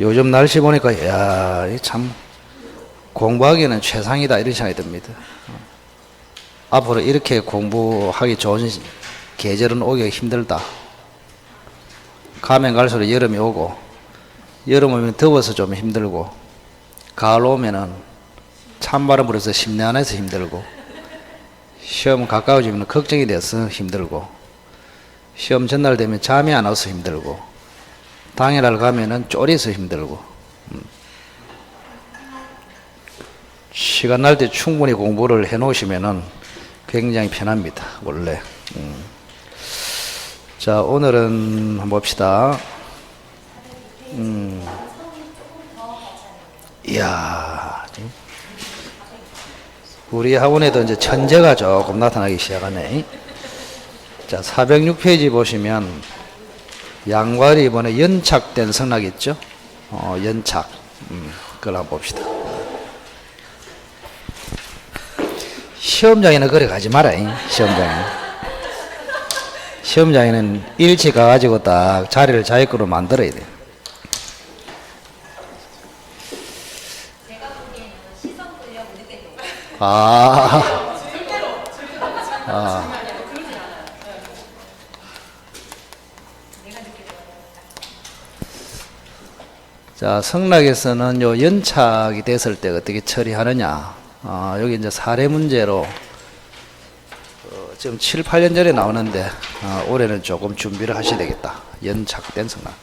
요즘 날씨 보니까 야, 참 공부하기에는 최상이다 이런 생각이 듭니다. 앞으로 이렇게 공부하기 좋은 계절은 오기가 힘들다. 가면 갈수록 여름이 오고, 여름 오면 더워서 좀 힘들고, 가을 오면은 찬바람 불어서 심내 안에서 힘들고, 시험 가까워지면 걱정이 돼서 힘들고, 시험 전날 되면 잠이 안 와서 힘들고, 당일날 가면은 쫄아서 힘들고, 시간 날 때 충분히 공부를 해 놓으시면은 굉장히 편합니다, 원래. 자, 오늘은 한번 봅시다. 이야, 우리 학원에도 이제 천재가 조금 나타나기 시작하네. 자, 406페이지 보시면 양괄이 이번에 연착된 성락 있죠? 연착. 그걸 한번 봅시다. 시험장에는 그래 가지 마라. 시험장에는 일찍 가가지고 딱 자리를 자기 거로 만들어야 돼. 제가 보기에는 시선 끌려고 느꼈던 자, 성락에서는 요 연착이 됐을 때 어떻게 처리하느냐. 여기 이제 사례 문제로 지금 7, 8년 전에 나오는데 올해는 조금 준비를 하셔야 되겠다. 연착된 성락.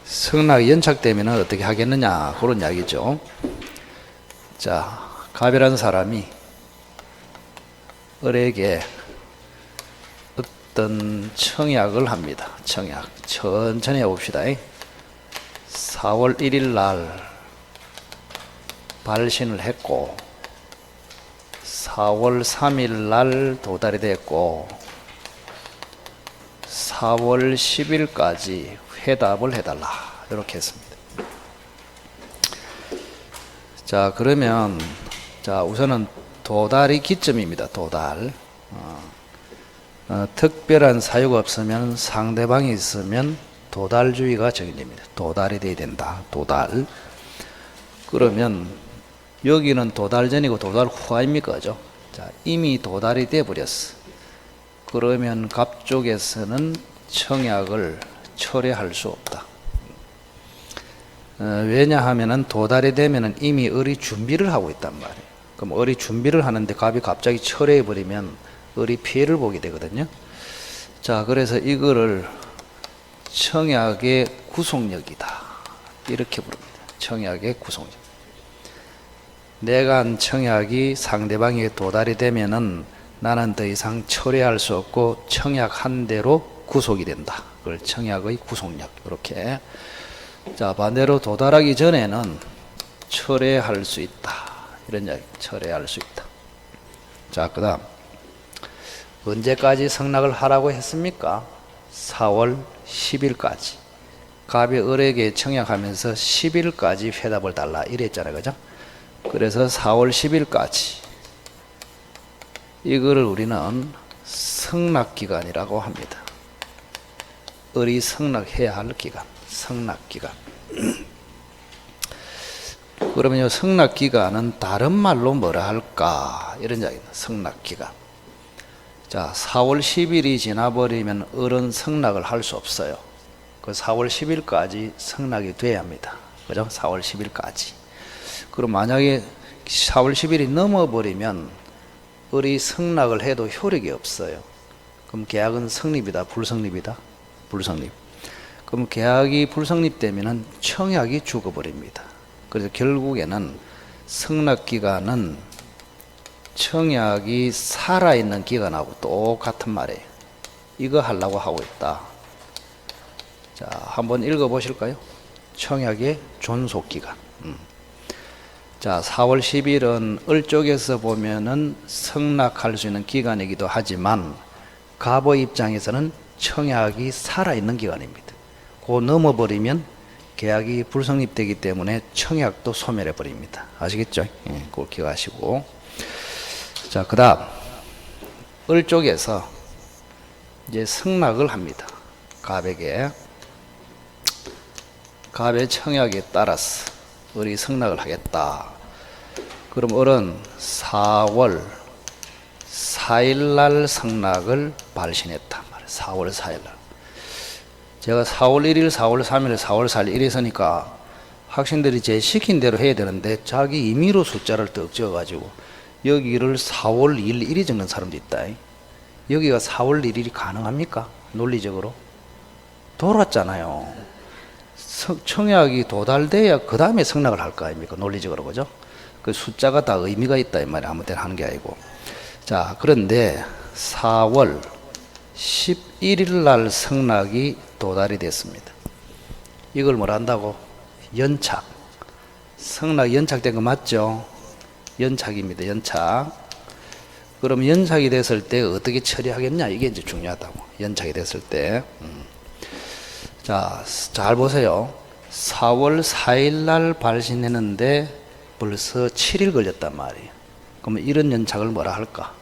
성락이 연착되면 어떻게 하겠느냐 그런 이야기죠. 자, 갑이라는 사람이 을에게 어떤 청약을 합니다. 청약. 천천히 해봅시다. 4월 1일 날 발신을 했고 4월 3일 날 도달이 됐고 4월 10일까지 회답을 해달라 이렇게 했습니다. 자, 그러면 자, 우선은 도달이 기점입니다. 도달. 특별한 사유가 없으면 상대방이 있으면 도달주의가 적용됩니다. 도달이 돼야 된다. 도달. 그러면 여기는 도달 전이고 도달 후입니까? 그죠? 자, 이미 도달이 돼 버렸어. 그러면 갑 쪽에서는 청약을 철회할 수 없다. 왜냐하면은 도달이 되면은 이미 을이 준비를 하고 있단 말이에요. 그럼 을이 준비를 하는데 갑이 갑자기 철회해 버리면 을이 피해를 보게 되거든요. 자, 그래서 이거를 청약의 구속력이다 이렇게 부릅니다. 청약의 구속력. 내가 한 청약이 상대방에게 도달이 되면은 나는 더 이상 철회할 수 없고 청약한 대로 구속이 된다. 그걸 청약의 구속력. 이렇게. 자, 반대로 도달하기 전에는 철회할 수 있다. 이런 이야기. 철회할 수 있다. 자, 그 다음. 언제까지 성락을 하라고 했습니까? 4월 10일까지. 갑이 을에게 청약하면서 10일까지 회답을 달라. 이랬잖아요. 그죠? 그래서 4월 10일까지. 이거를 우리는 성락기간이라고 합니다. 을이 성락해야 할 기간. 성락기간. 그러면 이 성락기간은 다른 말로 뭐라 할까? 이런 이야기입니다. 성락기간. 자, 4월 10일이 지나버리면 을은 성락을 할 수 없어요. 그 4월 10일까지 성락이 돼야 합니다. 그죠? 4월 10일까지. 그럼 만약에 4월 10일이 넘어버리면 을이 성락을 해도 효력이 없어요. 그럼 계약은 성립이다, 불성립이다? 불성립. 그럼 계약이 불성립되면 청약이 죽어버립니다. 그래서 결국에는 성락기간은 청약이 살아있는 기간하고 똑같은 말이에요. 이거 하려고 하고 있다. 자, 한번 읽어보실까요? 청약의 존속기간. 자, 4월 10일은 을 쪽에서 보면은 성락할 수 있는 기간이기도 하지만 갑의 입장에서는 청약이 살아있는 기간입니다. 그 넘어버리면 계약이 불성립되기 때문에 청약도 소멸해 버립니다. 아시겠죠? 예, 그걸 기억하시고. 자, 그 다음 을 쪽에서 이제 성락을 합니다. 갑에게. 갑의 청약에 따라서 을이 승낙을 하겠다. 그럼 을은 4월 4일 날 승낙을 발신했단 말이에요. 4월 4일 날. 제가 4월 1일, 4월 3일, 4월 4일 이랬으니까 학생들이 제 시킨 대로 해야 되는데 자기 임의로 숫자를 떡 지어가지고 여기를 4월 1일 1이 적는 사람도 있다. 여기가 4월 1일이 가능합니까? 논리적으로? 돌았잖아요. 청약이 도달돼야 그 다음에 승낙을 할 거 아닙니까? 논리적으로, 그죠? 그 숫자가 다 의미가 있다, 이 말이야. 아무 때나 하는 게 아니고. 자, 그런데 4월 11일 날 승낙이 도달이 됐습니다. 이걸 뭐라 한다고? 연착. 승낙 연착된 거 맞죠? 연착입니다. 연착. 그럼 연착이 됐을 때 어떻게 처리하겠냐? 이게 이제 중요하다고. 연착이 됐을 때. 자, 잘 보세요. 4월 4일 날 발신했는데 벌써 7일 걸렸단 말이에요. 그러면 이런 연착을 뭐라 할까?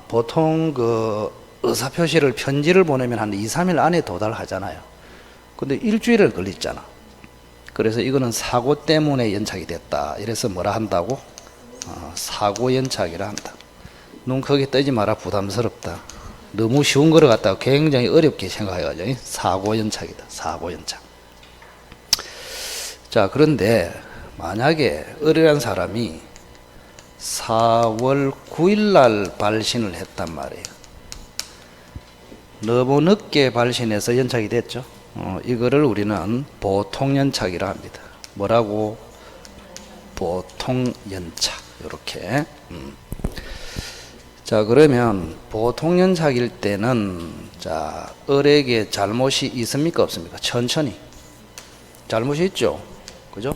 보통 그 의사표시를 편지를 보내면 한 2, 3일 안에 도달하잖아요. 근데 일주일을 걸렸잖아. 그래서 이거는 사고 때문에 연착이 됐다. 이래서 뭐라 한다고? 사고 연착이라 한다. 눈 크게 뜨지 마라. 부담스럽다. 너무 쉬운 거를 갖다가 굉장히 어렵게 생각해가지고 사고 연착이다. 사고 연착. 자, 그런데 만약에 을이라는 사람이 4월 9일 날 발신을 했단 말이에요. 너무 늦게 발신해서 연착이 됐죠. 이거를 우리는 보통 연착이라 합니다. 뭐라고? 보통 연착. 이렇게. 자, 그러면 보통 연착일 때는 자, 을에게 잘못이 있습니까? 없습니까? 천천히. 잘못이 있죠. 그죠?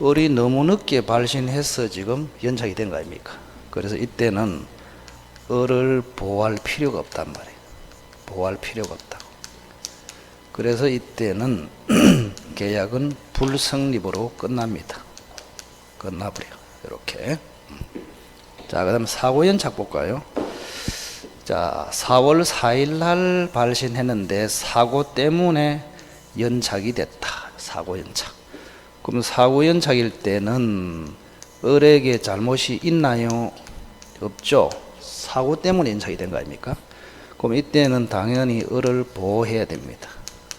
을이 너무 늦게 발신해서 지금 연착이 된 거 아닙니까? 그래서 이때는 을을 보호할 필요가 없단 말이에요. 보호할 필요가 없다. 그래서 이때는 계약은 불성립으로 끝납니다. 끝나버려. 이렇게. 자, 그 다음 사고 연착 볼까요? 자, 4월 4일 날 발신했는데 사고 때문에 연착이 됐다. 사고 연착. 그럼 사고 연착일 때는 을에게 잘못이 있나요? 없죠. 사고 때문에 연착이 된 거 아닙니까? 그럼 이때는 당연히 을을 보호해야 됩니다.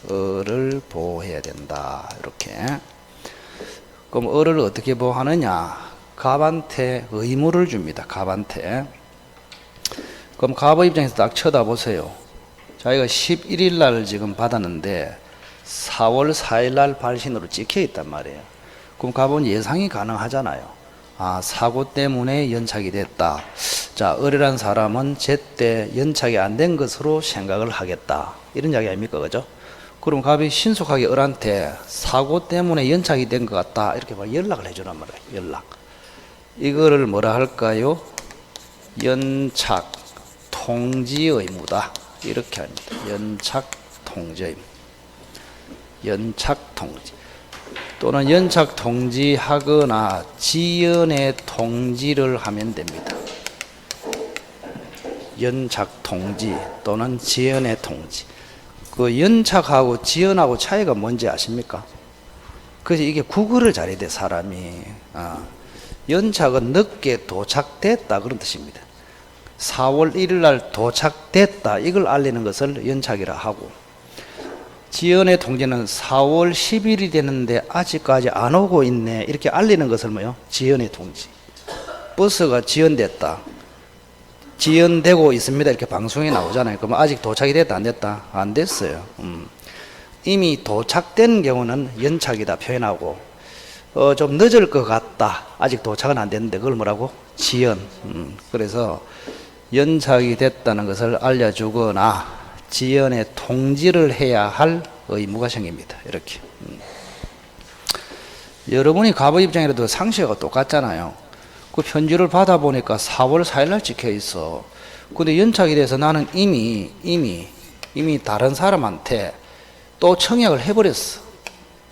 을을 보호해야 된다. 이렇게. 그럼 을을 어떻게 보호하느냐? 갑한테 의무를 줍니다. 갑한테. 그럼 갑의 입장에서 딱 쳐다보세요. 자기가 11일 날 지금 받았는데 4월 4일 날 발신으로 찍혀 있단 말이에요. 그럼 갑은 예상이 가능하잖아요. 사고 때문에 연착이 됐다. 자, 을이라는 사람은 제때 연착이 안 된 것으로 생각을 하겠다. 이런 이야기 아닙니까? 그죠? 그럼 갑이 신속하게 을한테 사고 때문에 연착이 된 것 같다. 이렇게 막 연락을 해주란 말이에요. 연락. 이거를 뭐라 할까요? 연착 통지 의무다. 이렇게 합니다. 연착 통지 의무. 연착 통지. 또는 연착 통지하거나 지연의 통지를 하면 됩니다. 연착 통지 또는 지연의 통지. 그 연착하고 지연하고 차이가 뭔지 아십니까? 그래서 이게 국어를 잘해야 돼, 사람이. 연착은 늦게 도착됐다 그런 뜻입니다. 4월 1일 날 도착됐다 이걸 알리는 것을 연착이라 하고, 지연의 통지는 4월 10일이 되는데 아직까지 안 오고 있네 이렇게 알리는 것을 뭐요? 지연의 통지. 버스가 지연됐다, 지연되고 있습니다 이렇게 방송에 나오잖아요. 그러면 아직 도착이 됐다 안 됐다? 안 됐어요. 이미 도착된 경우는 연착이다 표현하고, 좀 늦을 것 같다, 아직 도착은 안 됐는데 그걸 뭐라고? 지연. 그래서 연착이 됐다는 것을 알려주거나 지연의 통지를 해야 할 의무가 생깁니다. 이렇게. 여러분이 갑의 입장이라도 상식과 똑같잖아요. 그 편지를 받아보니까 4월 4일 날 찍혀 있어. 근데 연착이 돼서 나는 이미 다른 사람한테 또 청약을 해버렸어.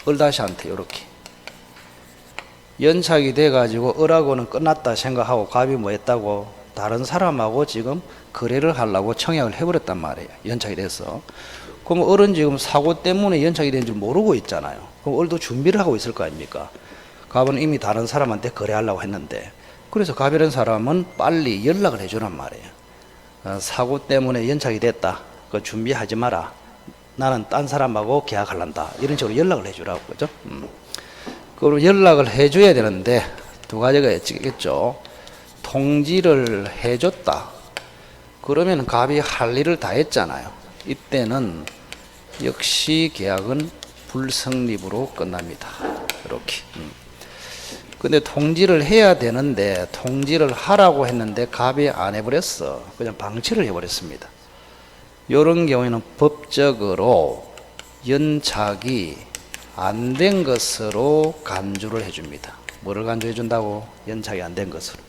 을다시한테 이렇게. 연착이 돼가지고 을하고는 끝났다 생각하고 갑이 뭐 했다고? 다른 사람하고 지금 거래를 하려고 청약을 해버렸단 말이에요. 연착이 돼서. 그럼 을은 지금 사고 때문에 연착이 된 줄 모르고 있잖아요. 그럼 을도 준비를 하고 있을 거 아닙니까? 갑은 이미 다른 사람한테 거래하려고 했는데, 그래서 갑이라는 사람은 빨리 연락을 해주란 말이에요. 사고 때문에 연착이 됐다. 그 준비하지 마라. 나는 딴 사람하고 계약할란다. 이런 식으로 연락을 해주라고, 그죠? 그리고 연락을 해줘야 되는데, 두 가지가 있겠죠. 통지를 해줬다. 그러면 갑이 할 일을 다 했잖아요. 이때는 역시 계약은 불성립으로 끝납니다. 이렇게. 근데 통지를 해야 되는데 통지를 하라고 했는데 갑이 안 해버렸어. 그냥 방치를 해버렸습니다. 이런 경우에는 법적으로 연착이 안 된 것으로 간주를 해줍니다. 뭐를 간주해 준다고? 연착이 안 된 것으로.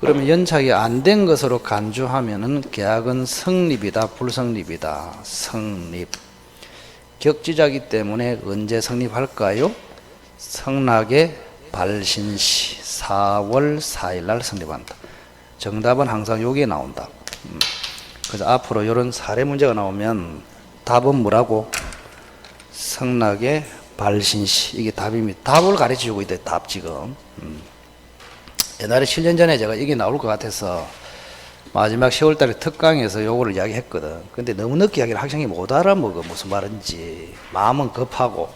그러면 연착이 안 된 것으로 간주하면은 계약은 성립이다, 불성립이다. 성립. 격지자기 때문에 언제 성립할까요? 성락의 발신시 4월 4일 날 성립한다. 정답은 항상 여기에 나온다. 그래서 앞으로 이런 사례 문제가 나오면 답은 뭐라고? 성락의 발신시. 이게 답입니다. 답을 가르쳐 주고 있다. 답 지금. 옛날에 7년 전에 제가 이게 나올 것 같아서 마지막 10월달에 특강에서 요거를 이야기했거든. 근데 너무 늦게 이야기를 학생이 못 알아먹어. 무슨 말인지. 마음은 급하고.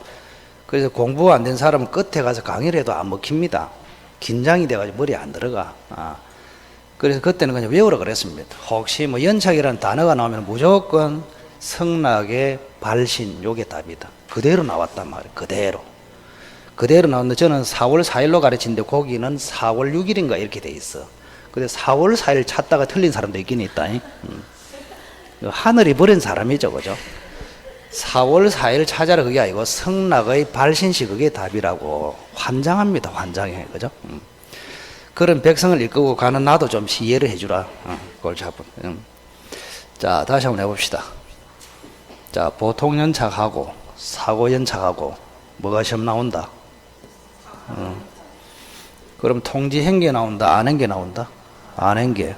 그래서 공부 안 된 사람은 끝에 가서 강의를 해도 안 먹힙니다. 긴장이 돼가지고 머리에 안 들어가. 그래서 그때는 그냥 외우라 그랬습니다. 혹시 뭐 연착이라는 단어가 나오면 무조건 성락의 발신, 요게 답이다. 그대로 나왔단 말이에요. 그대로 나왔는데 저는 4월 4일로 가르치는데 거기는 4월 6일인가 이렇게 돼 있어. 근데 4월 4일 찾다가 틀린 사람도 있긴 있다. 하늘이 버린 사람이죠, 그죠? 4월 4일 찾아라 그게 아니고 성락의 발신시 그게 답이라고. 환장합니다, 환장해, 그죠? 그런 백성을 이끌고 가는 나도 좀 이해를 해주라. 그걸 잡은. 자, 다시 한번 해봅시다. 자, 보통 연착하고 사고 연착하고 뭐가 시험 나온다? 그럼 통지 한 게 나온다, 안 한 게 나온다? 안 한 게.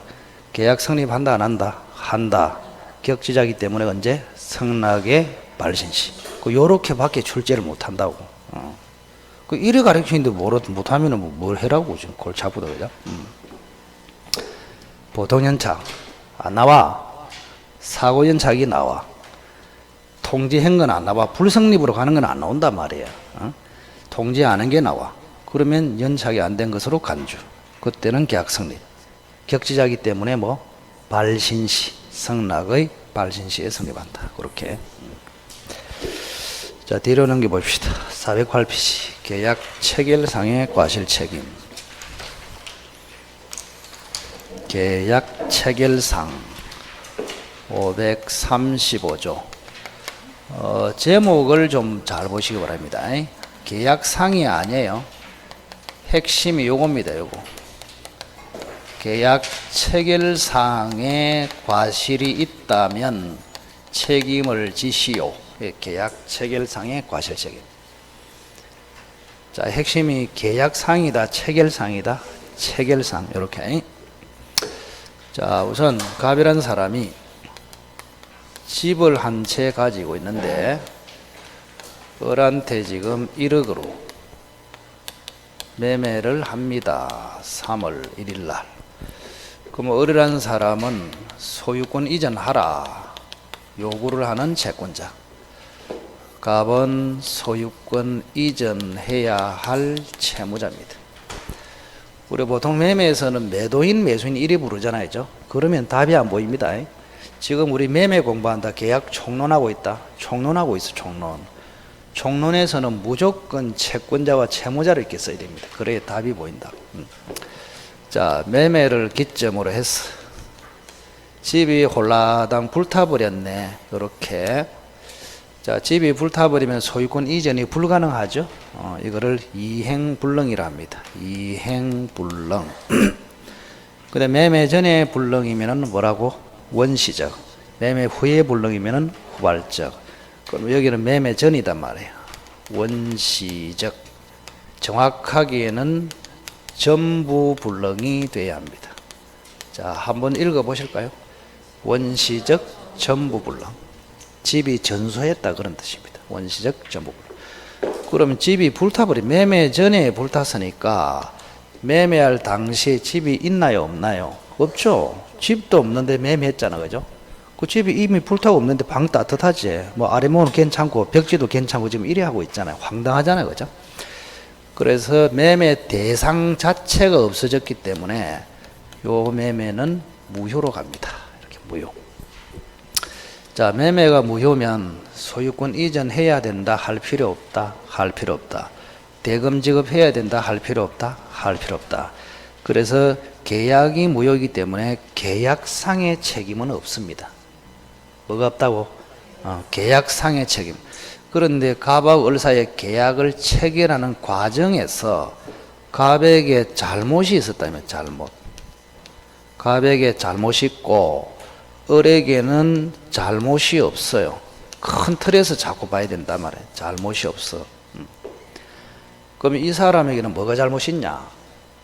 계약 성립한다, 안 한다? 한다. 격지자기 때문에 언제? 성락의 발신시. 요렇게 밖에 출제를 못 한다고. 이래 가르치는데 못하면 뭘 해라고 지금 골치 아프다, 그죠? 보통 연착 안 나와. 사고 연착이 나와. 통지한 건 안 나와. 불성립으로 가는 건 안 나온단 말이야. 통지 안 한 게 나와. 그러면 연착이 안 된 것으로 간주. 그때는 계약 성립. 격지자기 때문에 뭐 발신시, 성락의 발신시에 성립한다. 그렇게. 자, 뒤로 넘겨 봅시다. 408PC 계약 체결상의 과실책임. 계약 체결상 535조. 제목을 좀 잘 보시기 바랍니다. 계약상이 아니에요. 핵심이 요겁니다. 요거. 계약 체결상에 과실이 있다면 책임을 지시오. 계약 체결상의 과실 책임. 자, 핵심이 계약상이다, 체결상이다. 체결상 이렇게. 자, 우선 갑이라는 사람이 집을 한 채 가지고 있는데 을한테 지금 1억으로 매매를 합니다. 3월 1일 날. 그럼 을이라는 사람은 소유권 이전하라 요구를 하는 채권자. 갑은 소유권 이전해야 할 채무자입니다. 우리 보통 매매에서는 매도인, 매수인 이리 부르잖아요. 그러면 답이 안 보입니다. 지금 우리 매매 공부한다. 계약 총론하고 있다. 총론하고 있어, 총론. 총론에서는 무조건 채권자와 채무자를 이렇게 써야 됩니다. 그래야 답이 보인다. 자, 매매를 기점으로 해서 집이 홀라당 불타버렸네. 이렇게. 자, 집이 불타버리면 소유권 이전이 불가능하죠. 이거를 이행불능이라 합니다. 이행불능. 근데 매매 전에 불능이면은 뭐라고? 원시적. 매매 후에 불능이면은 후발적. 그럼 여기는 매매 전이단 말이에요. 원시적. 정확하게는 전부 불능이 돼야 합니다. 자, 한번 읽어 보실까요? 원시적 전부 불능. 집이 전소했다 그런 뜻입니다. 원시적 전부. 그러면 집이 불타버리 매매 전에 불탔으니까 매매할 당시에 집이 있나요 없나요? 없죠. 집도 없는데 매매했잖아, 그죠? 그 집이 이미 불타고 없는데 방 따뜻하지. 뭐 아래모는 괜찮고 벽지도 괜찮고 지금 이래 하고 있잖아요. 황당하잖아요, 그죠? 그래서 매매 대상 자체가 없어졌기 때문에 요 매매는 무효로 갑니다. 이렇게 무효. 자, 매매가 무효면 소유권 이전해야 된다 할 필요 없다 할 필요 없다. 대금 지급해야 된다 할 필요 없다 할 필요 없다. 그래서 계약이 무효이기 때문에 계약상의 책임은 없습니다. 뭐가 없다고? 계약상의 책임. 그런데 갑하고 을 사이에 계약을 체결하는 과정에서 갑에게 잘못이 있었다면 잘못. 갑에게 잘못이 있고 을에게는 잘못이 없어요. 큰 틀에서 자꾸 봐야 된단 말이에요. 잘못이 없어. 그럼 이 사람에게는 뭐가 잘못이 있냐?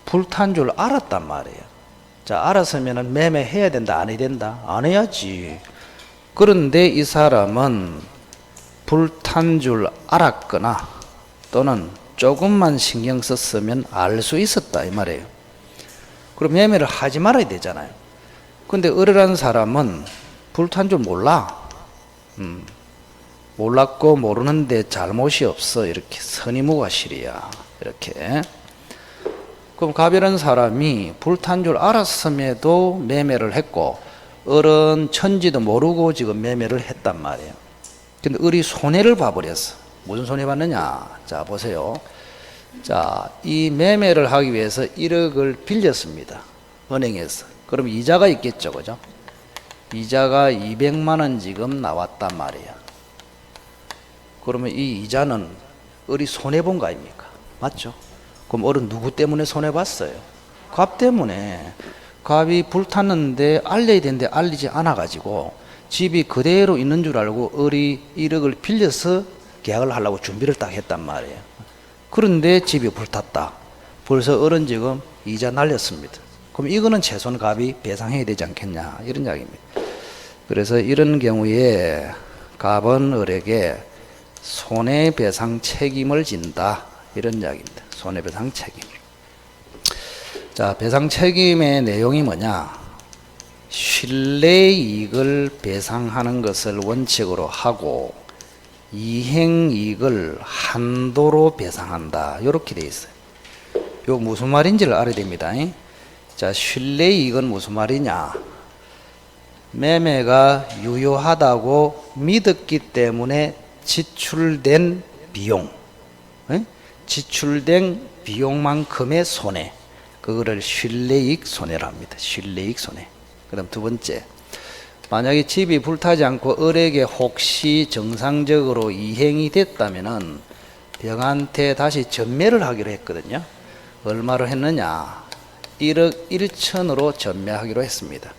불탄 줄 알았단 말이에요. 자, 알았으면 매매해야 된다 안 해야 된다? 안 해야지. 그런데 이 사람은 불탄 줄 알았거나 또는 조금만 신경 썼으면 알 수 있었다 이 말이에요. 그럼 매매를 하지 말아야 되잖아요. 근데 을이라는 사람은 불탄 줄 몰라. 몰랐고 모르는데 잘못이 없어. 이렇게 선의무과실이야. 이렇게. 그럼 갑이라는 사람이 불탄 줄 알았음에도 매매를 했고 을은 천지도 모르고 지금 매매를 했단 말이에요. 근데 을이 손해를 봐버렸어. 무슨 손해 봤느냐? 자, 보세요. 자, 이 매매를 하기 위해서 1억을 빌렸습니다. 은행에서. 그럼 이자가 있겠죠, 그죠? 이자가 200만 원 지금 나왔단 말이에요. 그러면 이 이자는 을이 손해본 거 아닙니까? 맞죠? 그럼 을은 누구 때문에 손해봤어요? 갑 때문에. 갑이 불탔는데 알려야 되는데 알리지 않아가지고 집이 그대로 있는 줄 알고 을이 1억을 빌려서 계약을 하려고 준비를 딱 했단 말이에요. 그런데 집이 불탔다. 벌써 을은 지금 이자 날렸습니다. 그럼 이거는 최소한 갑이 배상해야 되지 않겠냐 이런 이야기입니다. 그래서 이런 경우에 갑은 을에게 손해배상 책임을 진다 이런 이야기입니다. 손해배상 책임. 자, 배상 책임의 내용이 뭐냐? 실내이익을 배상하는 것을 원칙으로 하고 이행이익을 한도로 배상한다. 이렇게 돼 있어요. 요 무슨 말인지를 알아야 됩니다. 자, 실내이익은 무슨 말이냐? 매매가 유효하다고 믿었기 때문에 지출된 비용, 지출된 비용만큼의 손해, 그거를 실내이익 손해라 합니다. 실내이익 손해. 그 다음 두 번째, 만약에 집이 불타지 않고 을에게 혹시 정상적으로 이행이 됐다면은 병한테 다시 전매를 하기로 했거든요. 얼마로 했느냐? 1억 1천으로 전매하기로 했습니다.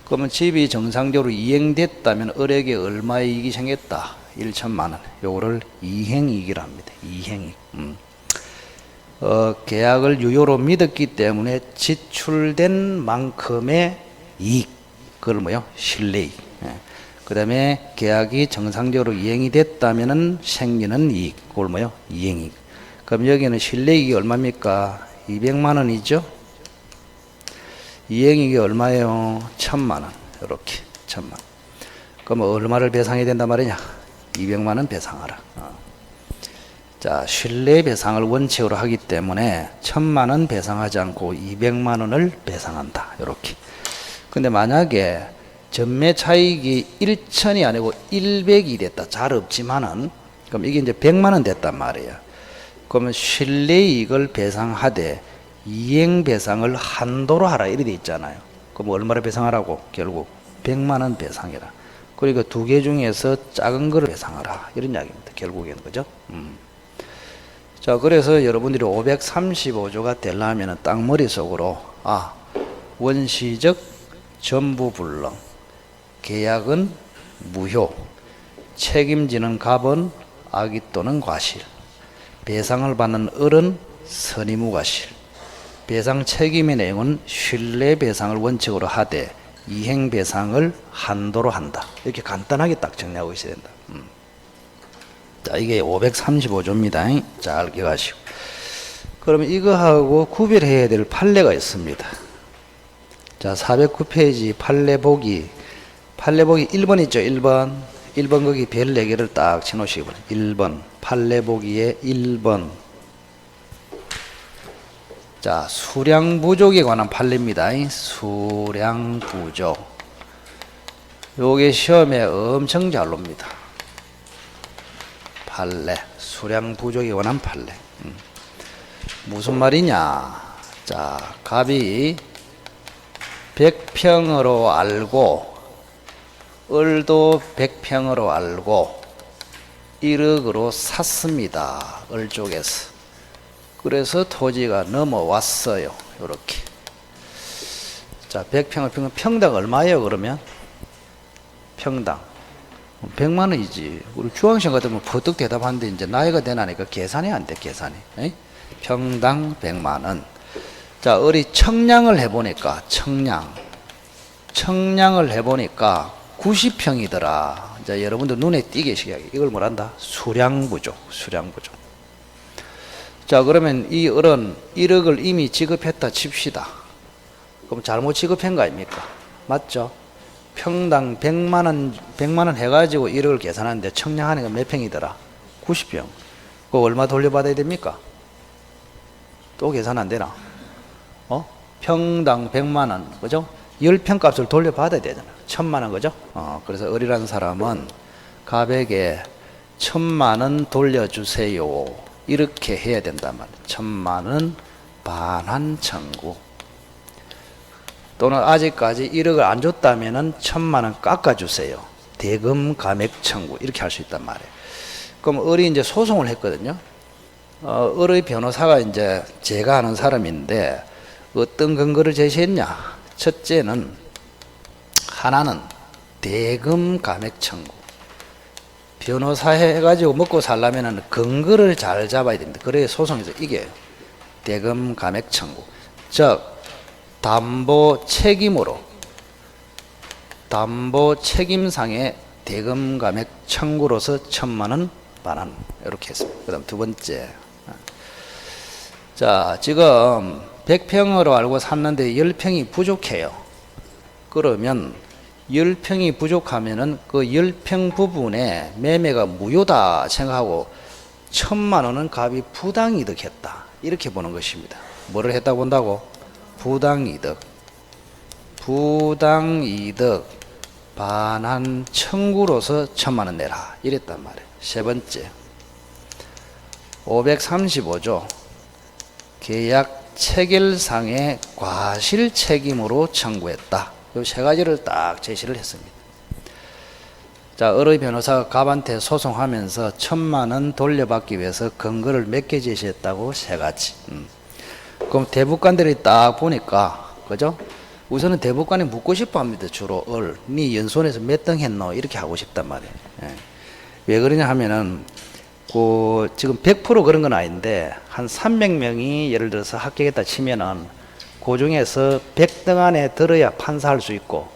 그러면 집이 정상적으로 이행됐다면 을에게 얼마의 이익이 생겼다? 1천만 원. 요거를 이행이익이라 합니다. 이행이익. 계약을 유효로 믿었기 때문에 지출된 만큼의 이익. 그걸 뭐요? 실내이익. 그 다음에 계약이 정상적으로 이행이 됐다면 생기는 이익. 그걸 뭐요? 이행이익. 그럼 여기는 실내이익이 얼마입니까? 200만 원이죠? 이행이익이 얼마예요? 1000만 원. 이렇게 1000만 원. 그럼 얼마를 배상해야 된단 말이냐? 200만 원 배상하라. 자, 실내배상을 원칙으로 하기 때문에 1000만 원 배상하지 않고 200만 원을 배상한다. 이렇게. 근데 만약에 전매 차익이 1천이 아니고 100이 됐다. 잘 없지만은 그럼 이게 이제 100만 원 됐단 말이에요. 그러면 실내이익을 배상하되 이행 배상을 한도로 하라 이렇게 돼 있잖아요. 그럼 얼마를 배상하라고? 결국 100만 원 배상해라. 그리고 두 개 중에서 작은 거를 배상하라 이런 이야기입니다. 결국에는 그죠? 자, 그래서 여러분들이 535조가 되려면 딱 머릿속으로 원시적 전부불능, 계약은 무효, 책임지는 갑은 악의 또는 과실, 배상을 받는 을은 선의무과실, 배상 책임의 내용은 신뢰배상을 원칙으로 하되 이행배상을 한도로 한다. 이렇게 간단하게 딱 정리하고 있어야 된다. 자, 이게 535조입니다. 잘 기억하시고. 그러면 이거하고 구별해야 될 판례가 있습니다. 자, 409페이지 판례 보기 1번 있죠. 1번 거기 별 4개를 딱 쳐놓으시기 바랍니다. 1번 판례 보기에 1번. 자, 수량 부족에 관한 판례입니다. 수량 부족. 요게 시험에 엄청 잘 옵니다. 판례, 수량 부족에 관한 판례. 무슨 말이냐? 자, 갑이 100평으로 알고 을도 100평으로 알고 1억으로 샀습니다. 을 쪽에서. 그래서 토지가 넘어왔어요. 요렇게. 자, 100평을 평당 얼마예요, 그러면? 평당 100만 원이지. 우리 중앙시험 같으면 퍼뜩 대답하는데 이제 나이가 되나니까 계산이 안 돼, 계산이. 에이? 평당 100만 원. 자, 을이 청량을 해보니까, 청량을 해보니까 90평이더라. 자, 여러분들 눈에 띄게 시작해. 이걸 뭐란다? 수량 부족. 자, 그러면 이 을은 1억을 이미 지급했다 칩시다. 그럼 잘못 지급한 거 아닙니까? 맞죠? 평당 100만 원 해가지고 1억을 계산하는데 청량하니까 몇 평이더라? 90평. 그거 얼마 돌려받아야 됩니까? 또 계산 안 되나? 평당 100만 원, 그죠? 10평 값을 돌려받아야 되잖아. 1000만 원, 그죠? 그래서 을이라는 사람은 갑에게 1000만 원 돌려주세요. 이렇게 해야 된단 말이야. 1000만 원 반환 청구. 또는 아직까지 1억을 안 줬다면은 1000만 원 깎아주세요. 대금 감액 청구. 이렇게 할 수 있단 말이에요. 그럼 을이 이제 소송을 했거든요. 을의 변호사가 이제 제가 아는 사람인데 어떤 근거를 제시했냐? 첫째는 하나는 대금 감액 청구. 변호사 해가지고 먹고 살려면은 근거를 잘 잡아야 됩니다. 그래야 소송에서 이겨요. 대금 감액 청구. 즉 담보 책임상의 대금 감액 청구로서 1000만 원 반환. 이렇게 했습니다. 그 다음 두 번째. 자, 지금 100평으로 알고 샀는데 10평이 부족해요. 그러면 10평이 부족하면은 그 10평 부분에 매매가 무효다 생각하고 1000만 원은 갑이 부당이득했다. 이렇게 보는 것입니다. 뭐를 했다고 본다고? 부당이득 반환 청구로서 1000만 원 내라. 이랬단 말이에요. 세 번째. 535조. 계약 체결상의 과실 책임으로 청구했다. 이 세 가지를 딱 제시를 했습니다. 자, 을의 변호사가 갑한테 소송하면서 1000만 원 돌려받기 위해서 근거를 몇 개 제시했다고? 세 가지. 그럼 대법관들이 딱 보니까, 그죠? 우선은 대법관이 묻고 싶어 합니다. 주로 을. 네 연수원에서 몇 등 했노? 이렇게 하고 싶단 말이에요. 예. 왜 그러냐 하면은 지금 100% 그런 건 아닌데 한 300명이 예를 들어서 합격했다 치면은 그 중에서 100등 안에 들어야 판사할 수 있고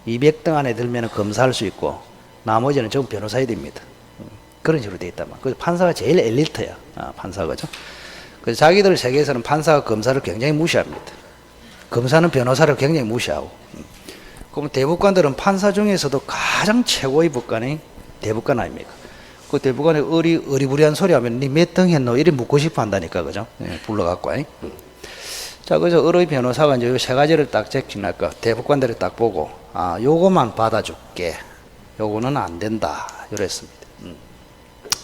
200등 안에 들면 검사할 수 있고 나머지는 전부 변호사야 됩니다. 그런 식으로 돼 있단 말이야. 그래서 판사가 제일 엘리트야. 판사가, 그죠? 그래서 자기들 세계에서는 판사가 검사를 굉장히 무시합니다. 검사는 변호사를 굉장히 무시하고. 그럼 대법관들은 판사 중에서도 가장 최고의 법관이 대법관 아닙니까? 그 대법관이 어리부리한 소리 하면 니 몇 등 했노? 이래 묻고 싶어 한다니까, 그죠? 예, 불러갖고. 자, 그래서 을의 변호사가 이제 이 세 가지를 딱 제끼니까 대법관들이 딱 보고, 요거만 받아줄게. 요거는 안 된다. 이랬습니다.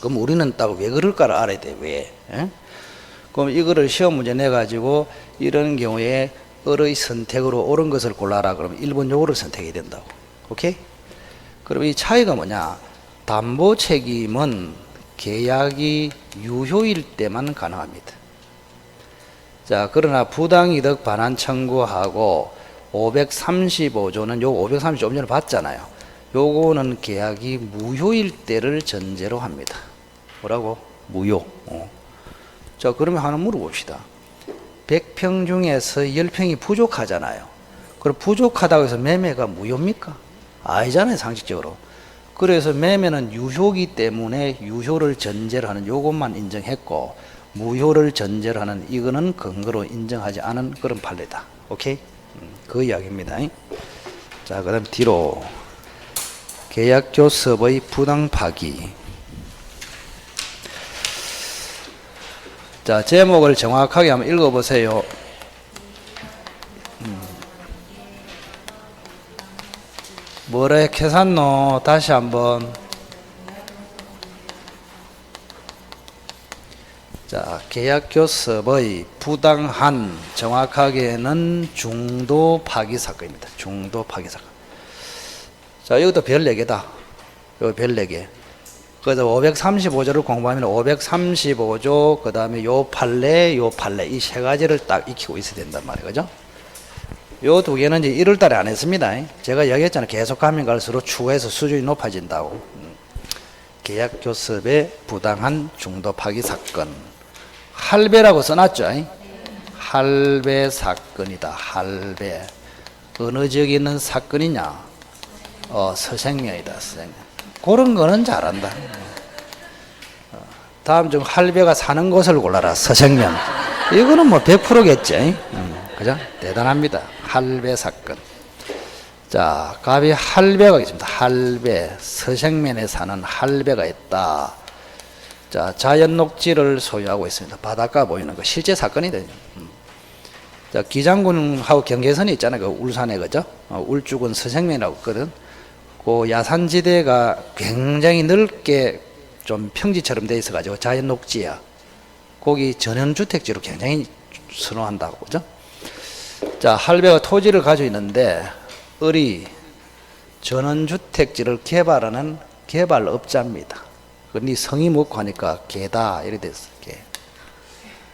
그럼 우리는 딱 왜 그럴까를 알아야 돼, 왜? 예? 그럼 이거를 시험 문제 내가지고 이런 경우에 을의 선택으로 옳은 것을 골라라. 그러면 1번 요거를 선택해야 된다고. 오케이? 그럼 이 차이가 뭐냐? 담보 책임은 계약이 유효일 때만 가능합니다. 자, 그러나 부당이득 반환 청구하고 535조는 요 535조 전에 봤잖아요. 요거는 계약이 무효일 때를 전제로 합니다. 뭐라고? 무효. 자, 그러면 하나 물어봅시다. 100평 중에서 10평이 부족하잖아요. 그럼 부족하다고 해서 매매가 무효입니까? 아니잖아요, 상식적으로. 그래서 매매는 유효기 때문에 유효를 전제로 하는 요것만 인정했고, 무효를 전제로 하는 이거는 근거로 인정하지 않은 그런 판례다. 오케이? 그 이야기입니다. 자, 그 다음 뒤로 계약교섭의 부당 파기. 자, 제목을 정확하게 한번 읽어보세요. 뭐라 했노? 다시 한번. 자, 계약교섭의 부당한, 정확하게는 중도 파기 사건입니다. 중도 파기 사건. 자, 이것도 별 4개다. 이거 별 4개. 그래서 535조를 공부하면 535조, 그 다음에 요 판례, 요 판례, 이 3가지를 딱 익히고 있어야 된단 말이에요. 그죠? 요 2개는 이제 1월 달에 안 했습니다. 제가 이야기했잖아요. 계속 가면 갈수록 추가해서 수준이 높아진다고. 계약교섭의 부당한 중도 파기 사건. 할배라고 써놨죠. 할배 사건이다. 할배. 어느 지역에 있는 사건이냐? 서생명이다. 서생명. 그런 거는 잘한다. 다음 중 할배가 사는 곳을 골라라. 서생명. 이거는 뭐 100%겠지. 그죠? 대단합니다. 할배 사건. 자, 갑이 할배가 있습니다. 할배. 서생면에 사는 할배가 있다. 자, 자연 녹지를 소유하고 있습니다. 바닷가 보이는 거. 실제 사건이 되죠. 자, 기장군하고 경계선이 있잖아요. 그 울산에, 그죠? 울주군 서생면이라고 있거든. 그 야산지대가 굉장히 넓게 좀 평지처럼 돼 있어가지고 자연 녹지야. 거기 전원주택지로 굉장히 선호한다고, 그죠? 자, 할배가 토지를 가지고 있는데, 을이 전원주택지를 개발하는 개발업자입니다. 근데 성이 뭐고 하니까 개다, 이래 됐어. 개.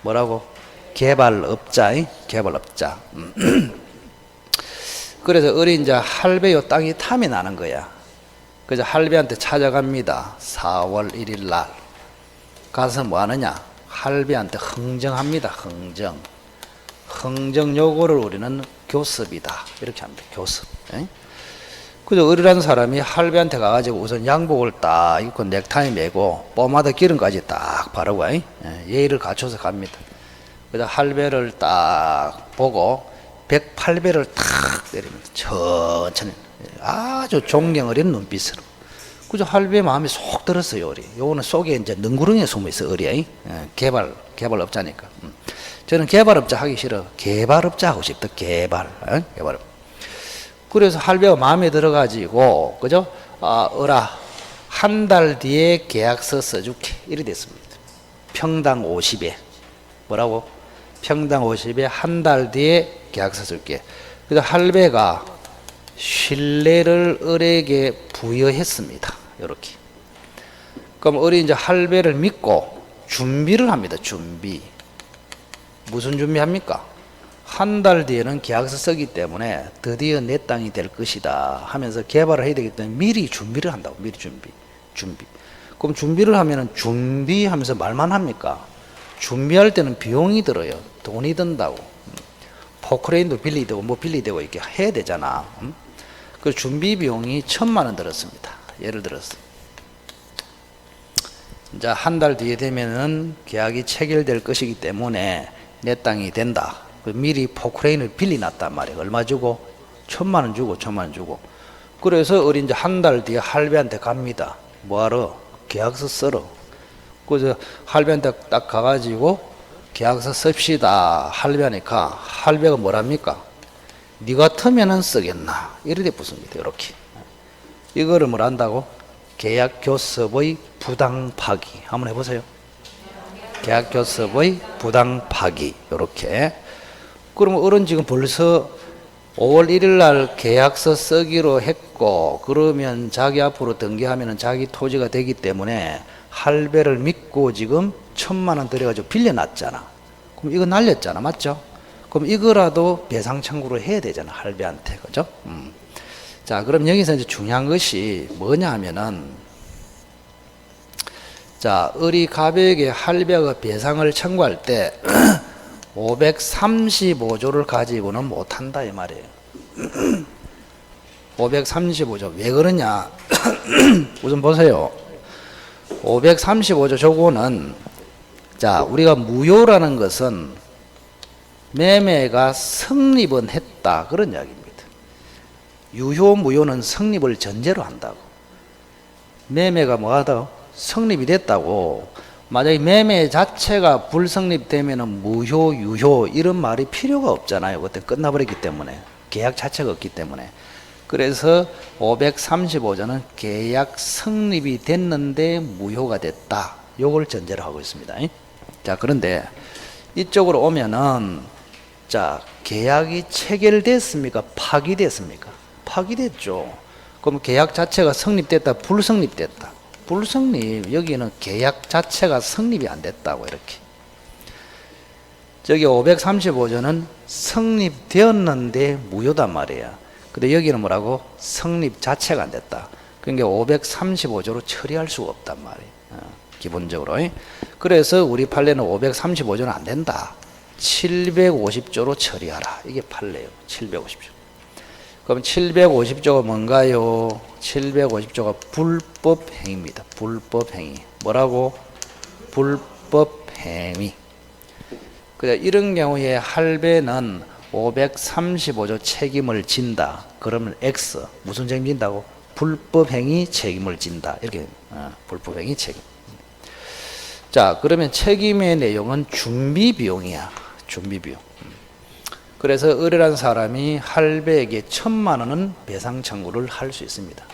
뭐라고? 개발업자, 개발업자. 그래서 을이 이제 할배요 땅이 탐이 나는 거야. 그래서 할배한테 찾아갑니다. 4월 1일 날. 가서 뭐 하느냐? 할배한테 흥정합니다. 흥정. 흥정 요구를 우리는 교섭이다. 이렇게 합니다. 교섭. 그래서 을이라는 사람이 할배한테 가가지고 우선 양복을 딱 입고 넥타이 매고 뽀마다 기름까지 딱 바르고 예의를 갖춰서 갑니다. 그래서 할배를 딱 보고 108배를 탁 때립니다. 천천히. 아주 존경 어린 눈빛으로. 그래서 할배 마음이 쏙 들었어요, 을이. 요거는 속에 이제 능구렁이에 숨어 있어, 을이. 개발업자니까. 저는 개발업자 하기 싫어. 개발업자 하고 싶다. 개발업. 그래서 할배가 마음에 들어가지고, 그죠? 을아, 한 달 뒤에 계약서 써줄게. 이래 됐습니다. 평당 50에. 뭐라고? 평당 50에 한 달 뒤에 계약서 쓸게. 그래서 할배가 신뢰를 을에게 부여했습니다. 이렇게. 그럼 을이 이제 할배를 믿고 준비를 합니다. 준비. 무슨 준비합니까? 한 달 뒤에는 계약서 쓰기 때문에 드디어 내 땅이 될 것이다 하면서 개발을 해야 되기 때문에 미리 준비를 한다고. 미리 준비. 그럼 준비를 하면은 준비하면서 말만 합니까? 준비할 때는 비용이 들어요. 돈이 든다고. 포크레인도 빌리되고 뭐 빌리되고 이렇게 해야 되잖아. 그 준비 비용이 1,000만 원 들었습니다. 예를 들어서. 이제 한 달 뒤에 되면은 계약이 체결될 것이기 때문에 내 땅이 된다. 미리 포크레인을 빌려놨단 말이에요. 얼마 주고? 1,000만 원 주고, 1,000만 원 주고. 그래서 어린 이제 한 달 뒤에 할배한테 갑니다. 뭐하러? 계약서 쓰러. 그래서 할배한테 딱 가가지고 계약서 씁시다. 할배하니까 할배가 뭐랍니까? 니 같으면은 쓰겠나? 이렇게 붙습니다. 이렇게. 이거를 뭘 한다고? 계약 교섭의 부당 파기. 한번 해보세요. 계약 교섭의 부당 파기. 이렇게. 그러면 어른 지금 벌써 5월 1일 날 계약서 쓰기로 했고, 그러면 자기 앞으로 등기하면 자기 토지가 되기 때문에 할배를 믿고 지금 1,000만 원 들여가지고 빌려놨잖아. 그럼 이거 날렸잖아. 맞죠? 그럼 이거라도 배상 청구를 해야 되잖아. 할배한테. 그죠? 자, 그럼 여기서 이제 중요한 것이 뭐냐 하면은, 자, 을이 갑에게 할배가 배상을 청구할 때 535조를 가지고는 못한다 이 말이에요. 535조 왜 그러냐? 우선 보세요. 535조 저거는 자 우리가 무효라는 것은 매매가 성립은 했다 그런 이야기입니다. 유효 무효는 성립을 전제로 한다고. 매매가 뭐하다? 성립이 됐다고. 만약에 매매 자체가 불성립되면 무효 유효 이런 말이 필요가 없잖아요. 그때 끝나버렸기 때문에. 계약 자체가 없기 때문에. 그래서 535조는 계약 성립이 됐는데 무효가 됐다. 요걸 전제로 하고 있습니다. 자, 그런데 이쪽으로 오면은 자, 계약이 체결됐습니까? 파기됐습니까? 파기됐죠. 그럼 계약 자체가 성립됐다, 불성립됐다. 불성립, 여기는 계약 자체가 성립이 안 됐다고 이렇게. 저기 535조는 성립되었는데 무효단 말이에요. 근데 여기는 뭐라고? 성립 자체가 안 됐다. 그러니까 535조로 처리할 수가 없단 말이에요. 기본적으로. 그래서 우리 판례는 535조는 안 된다. 750조로 처리하라. 이게 판례예요. 750조. 그럼 750조가 뭔가요? 750조가 불법행위입니다. 불법행위. 뭐라고? 불법행위. 이런 경우에 할배는 535조 책임을 진다. 그러면 X. 무슨 책임진다고? 불법행위 책임을 진다. 이렇게 불법행위 책임. 자, 그러면 책임의 내용은 준비비용이야. 준비비용. 그래서 의뢰한 사람이 할배에게 1,000만 원은 배상 청구를 할 수 있습니다.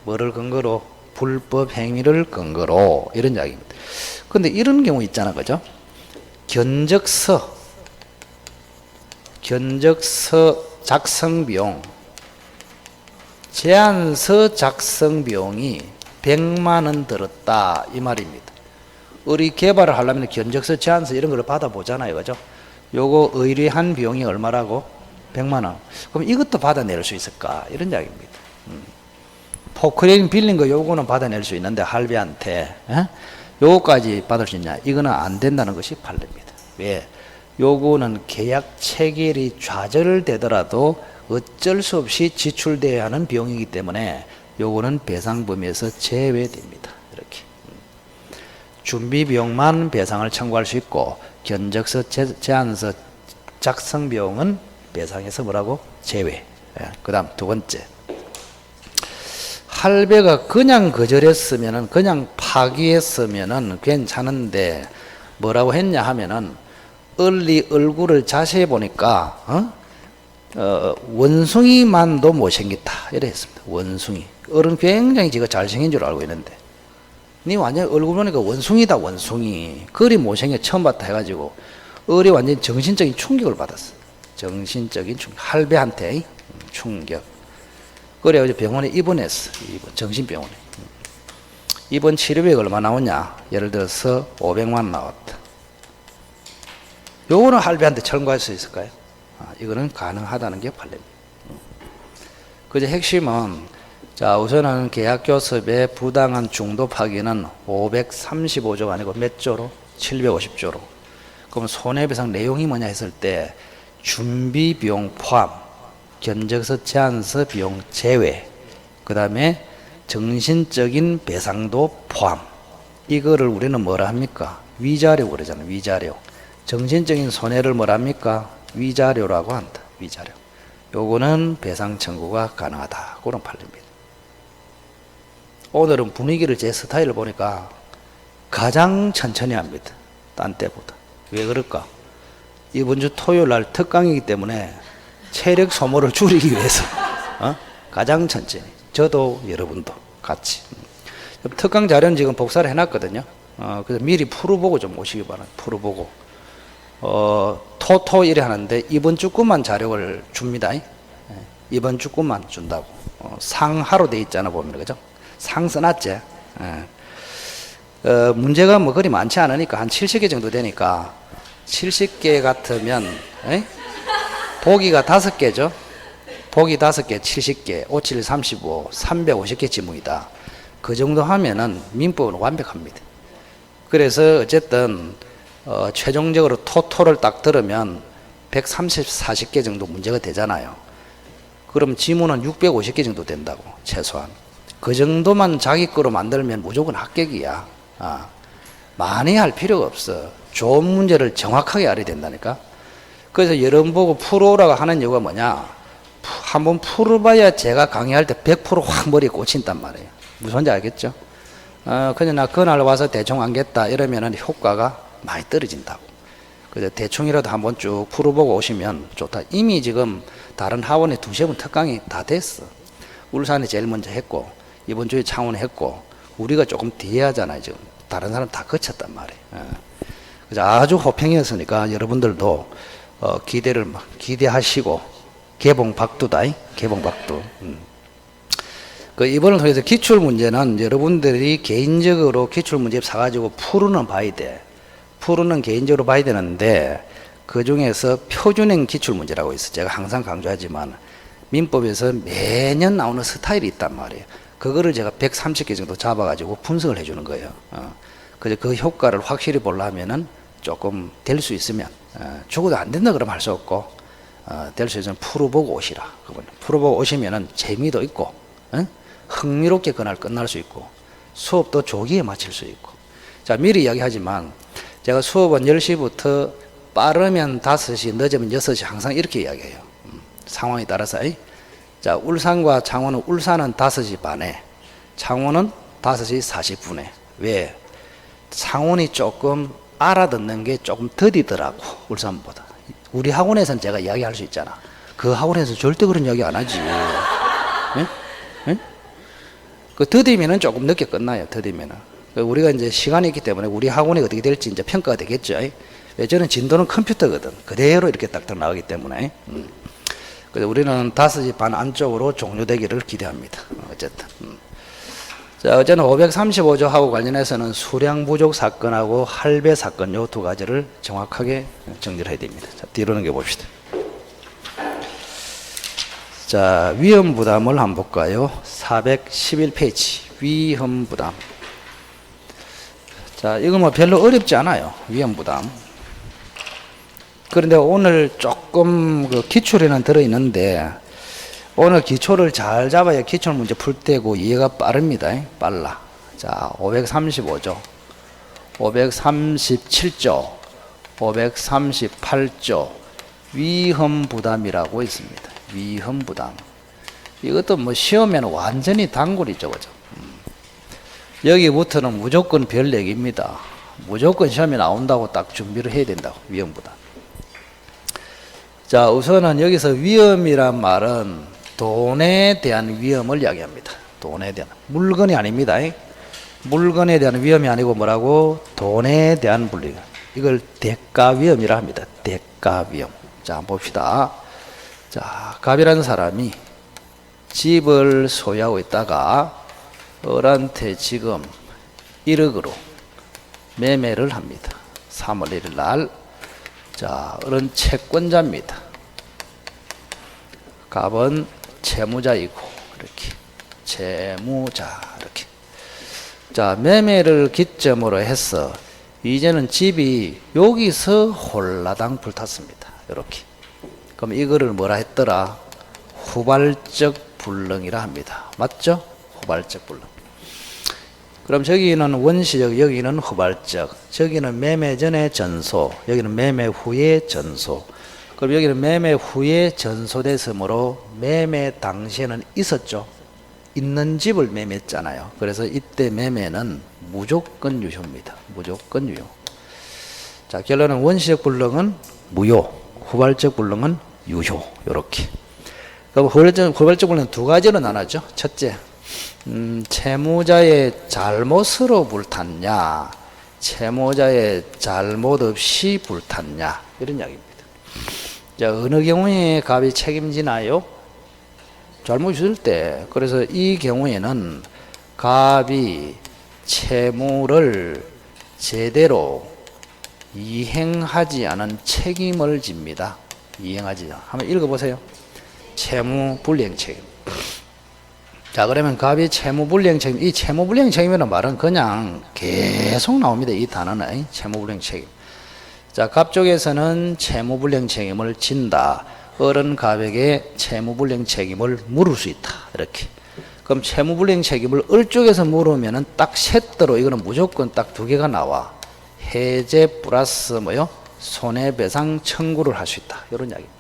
뭐를 근거로? 불법 행위를 근거로. 이런 이야기입니다. 근데 이런 경우 있잖아. 그죠? 견적서 작성 비용, 제안서 작성 비용이 100만 원 들었다. 이 말입니다. 의뢰 개발을 하려면 견적서, 제안서 이런 걸 받아보잖아요. 그죠? 요거 의뢰한 비용이 얼마라고? 100만 원. 그럼 이것도 받아낼 수 있을까? 이런 이야기입니다. 포크레인 빌린 거 요거는 받아낼 수 있는데 할배한테 요거까지 받을 수 있냐? 이거는 안 된다는 것이 판례입니다. 왜? 요거는 계약 체결이 좌절되더라도 어쩔 수 없이 지출돼야 하는 비용이기 때문에 요거는 배상 범위에서 제외됩니다. 이렇게. 준비 비용만 배상을 청구할 수 있고 견적서, 제안서 작성 비용은 배상에서 뭐라고? 제외. 그 다음 두 번째. 할배가 그냥 거절했으면은, 그냥 파기했으면은 괜찮은데 뭐라고 했냐 하면은 얼굴을 자세히 보니까 원숭이만도 못생겼다. 이래 했습니다. 원숭이. 어른 굉장히 지가 잘생긴 줄 알고 있는데 니 완전 얼굴 보니까 원숭이다. 원숭이. 그리 못생겨 처음 봤다 해가지고 어리 완전 정신적인 충격을 받았어. 정신적인 충격. 할배한테 충격. 그래가지고 병원에 입원했어. 정신병원에. 입원 치료비가 얼마 나오냐? 예를 들어서 500만 원 나왔다. 요거는 할배한테 청구할 수 있을까요? 이거는 가능하다는 게 판례입니다. 그저 핵심은 자, 우선은 계약교섭의 부당한 중도 파기는 535조가 아니고 몇 조로? 750조로. 그럼 손해배상 내용이 뭐냐 했을 때 준비비용 포함, 견적서, 제안서 비용 제외, 그 다음에 정신적인 배상도 포함. 이거를 우리는 뭐라 합니까? 위자료 그러잖아요. 위자료. 정신적인 손해를 뭐라 합니까? 위자료라고 한다. 위자료. 요거는 배상 청구가 가능하다. 그런 판례입니다. 오늘은 분위기를 제 스타일을 보니까 가장 천천히 합니다. 딴 때보다. 왜 그럴까? 이번 주 토요일 날 특강이기 때문에 체력 소모를 줄이기 위해서 가장 천천히. 저도 여러분도 같이. 특강 자료는 지금 복사를 해놨거든요. 그래서 미리 풀어보고 좀 오시기 바랍니다. 풀어보고. 토토 이래 하는데 이번 주 것만 자료를 줍니다. 이번 주 것만 준다고. 상하로 돼 있잖아 보면. 그죠? 상 써놨지. 문제가 뭐 그리 많지 않으니까 한 70개 정도 되니까 70개 같으면 보기가 5개죠. 보기 5개 70개 5, 7, 35 350개 지문이다. 그 정도 하면은 민법은 완벽합니다. 그래서 어쨌든 최종적으로 토토를 딱 들으면 130, 40개 정도 문제가 되잖아요. 그럼 지문은 650개 정도 된다고, 최소한. 그 정도만 자기 거로 만들면 무조건 합격이야. 많이 할 필요가 없어. 좋은 문제를 정확하게 알아야 된다니까. 그래서 여러분 보고 풀어오라고 하는 이유가 뭐냐? 한번 풀어봐야 제가 강의할 때 100%확 머리에 꽂힌단 말이에요. 무슨 말인지 알겠죠? 그냥 나 그날 와서 대충 안겠다 이러면은 효과가 많이 떨어진다고. 그래서 대충이라도 한번 쭉 풀어보고 오시면 좋다. 이미 지금 다른 학원에 2-3번 특강이 다 됐어. 울산이 제일 먼저 했고, 이번 주에 창원에 했고, 우리가 조금 뒤에 하잖아요, 지금. 다른 사람 다 거쳤단 말이에요. 그래서 아주 호평이었으니까 여러분들도 기대하시고, 개봉 박두다, 개봉 박두. 그 이번을 통해서 기출 문제는 여러분들이 개인적으로 기출 문제 사가지고 풀어는 봐야 돼. 풀어는 개인적으로 봐야 되는데, 그 중에서 표준형 기출 문제라고 있어. 제가 항상 강조하지만 민법에서 매년 나오는 스타일이 있단 말이에요. 그거를 제가 130개 정도 잡아가지고 분석을 해주는 거예요. 그래서 그 효과를 확실히 보려면은 조금 될 수 있으면, 죽어도 안 된다 그러면 할 수 없고, 될 수 있으면 풀어보고 오시라. 풀어보고 오시면은 재미도 있고, 흥미롭게 그날 끝날 수 있고, 수업도 조기에 마칠 수 있고. 자, 미리 이야기하지만 제가 수업은 10시부터 빠르면 5시, 늦으면 6시 항상 이렇게 이야기해요. 상황에 따라서. 자, 울산과 창원은, 울산은 5시 반에, 창원은 5시 40분에. 왜? 창원이 조금 알아듣는 게 조금 더디더라고, 울산보다. 우리 학원에서는 제가 이야기할 수 있잖아. 그 학원에서 절대 그런 이야기 안 하지. 그 더디면은 조금 늦게 끝나요, 더디면은. 우리가 이제 시간이 있기 때문에 우리 학원이 어떻게 될지 이제 평가가 되겠죠. 왜? 저는 진도는 컴퓨터거든. 그대로 이렇게 딱딱 나오기 때문에. 그래서 우리는 5시 반 안쪽으로 종료되기를 기대합니다. 어쨌든. 자, 어제는 535조하고 관련해서는 수량 부족 사건하고 할배 사건 요 2가지를 정확하게 정리를 해야 됩니다. 자, 뒤로 넘겨봅시다. 자, 위험 부담을 한번 볼까요? 411페이지. 위험 부담. 자, 이거 뭐 별로 어렵지 않아요. 위험 부담. 그런데 오늘 조금 그 기출에는 들어있는데, 오늘 기초를 잘 잡아야 기출 문제 풀 때고 이해가 빠릅니다. 빨라. 자, 535조, 537조, 538조, 위험 부담이라고 있습니다. 위험 부담. 이것도 뭐 시험에는 완전히 단골이죠, 그죠? 여기부터는 무조건 별 얘기입니다. 무조건 시험에 나온다고 딱 준비를 해야 된다고, 위험 부담. 자, 우선은 여기서 위험이란 말은 돈에 대한 위험을 이야기합니다. 돈에 대한. 물건이 아닙니다. 물건에 대한 위험이 아니고 뭐라고? 돈에 대한 분리. 이걸 대가 위험이라 합니다. 대가 위험. 자, 한번 봅시다. 자, 갑이라는 사람이 집을 소유하고 있다가 을한테 지금 1억으로 매매를 합니다. 3월 1일 날. 자, 을은 채권자입니다. 갑은 채무자이고, 이렇게. 채무자, 이렇게. 자, 매매를 기점으로 해서 이제는 집이 여기서 홀라당 불탔습니다. 이렇게. 그럼 이거를 뭐라 했더라? 후발적 불능이라 합니다. 맞죠? 후발적 불능. 그럼 저기는 원시적, 여기는 후발적. 저기는 매매 전에 전소, 여기는 매매 후에 전소. 그럼 여기는 매매 후에 전소됐으므로 매매 당시에는 있었죠. 있는 집을 매매했잖아요. 그래서 이때 매매는 무조건 유효입니다. 무조건 유효. 자, 결론은 원시적 불능은 무효, 후발적 불능은 유효. 요렇게. 그럼 후발적 불능은 2가지로 나눠죠. 첫째, 채무자의 잘못으로 불탔냐, 채무자의 잘못 없이 불탔냐, 이런 이야기입니다. 자, 어느 경우에 갑이 책임지나요? 잘못 있을 때. 그래서 이 경우에는 갑이 채무를 제대로 이행하지 않은 책임을 집니다. 이행하지 않은. 한번 읽어보세요. 채무불이행 책임. 자, 그러면 갑이 채무불이행 책임. 이 채무불이행 책임이라는 말은 그냥 계속 나옵니다. 이 단어는 채무불이행 책임. 자, 갑 쪽에서는 채무불이행 책임을 진다. 을은 갑에게 채무불이행 책임을 물을 수 있다. 이렇게. 그럼 채무불이행 책임을 을 쪽에서 물으면은 딱 세트로 이거는 무조건 딱 두 개가 나와. 해제 플러스 뭐요? 손해배상 청구를 할 수 있다. 이런 이야기입니다.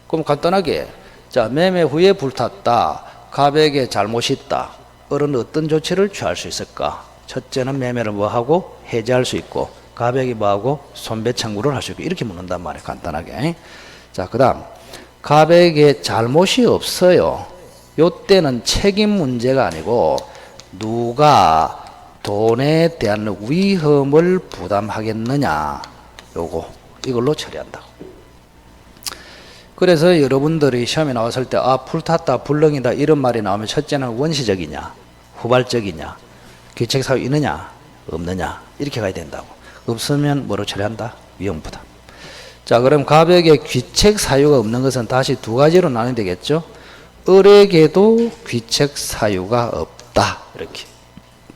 그럼 간단하게 자 매매 후에 불탔다. 갑에게 잘못이 있다. 을은 어떤 조치를 취할 수 있을까? 첫째는 매매를 뭐하고 해제할 수 있고 갑에게 뭐하고 손배 청구를 할 수 있고 이렇게 묻는단 말이에요. 간단하게. 자, 그 다음 갑에게 잘못이 없어요. 요때는 책임 문제가 아니고 누가 돈에 대한 위험을 부담하겠느냐 요거 이걸로 처리한다고. 그래서 여러분들이 시험에 나왔을 때 불탔다 불능이다 이런 말이 나오면 첫째는 원시적이냐 후발적이냐 귀책사유 있느냐 없느냐 이렇게 가야 된다고. 없으면 뭐로 처리한다? 위험부담. 자, 그럼 갑에게 귀책사유가 없는 것은 다시 두 가지로 나눠야 되겠죠. 을에게도 귀책사유가 없다 이렇게.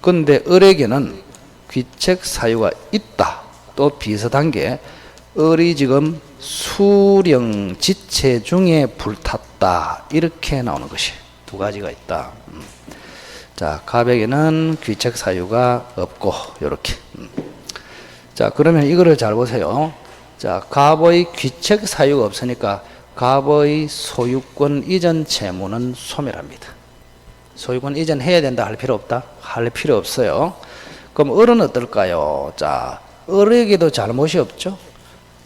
근데 을에게는 귀책사유가 있다. 또 비슷한 게 을이 지금 수령지체 중에 불탔다 이렇게 나오는 것이 두 가지가 있다. 자, 갑에게는 귀책사유가 없고 이렇게. 자, 그러면 이거를 잘 보세요. 자, 갑의 귀책사유가 없으니까 갑의 소유권 이전 채무는 소멸합니다. 소유권 이전 해야 된다 할 필요 없다? 할 필요 없어요. 그럼 을은 어떨까요? 자, 을에게도 잘못이 없죠?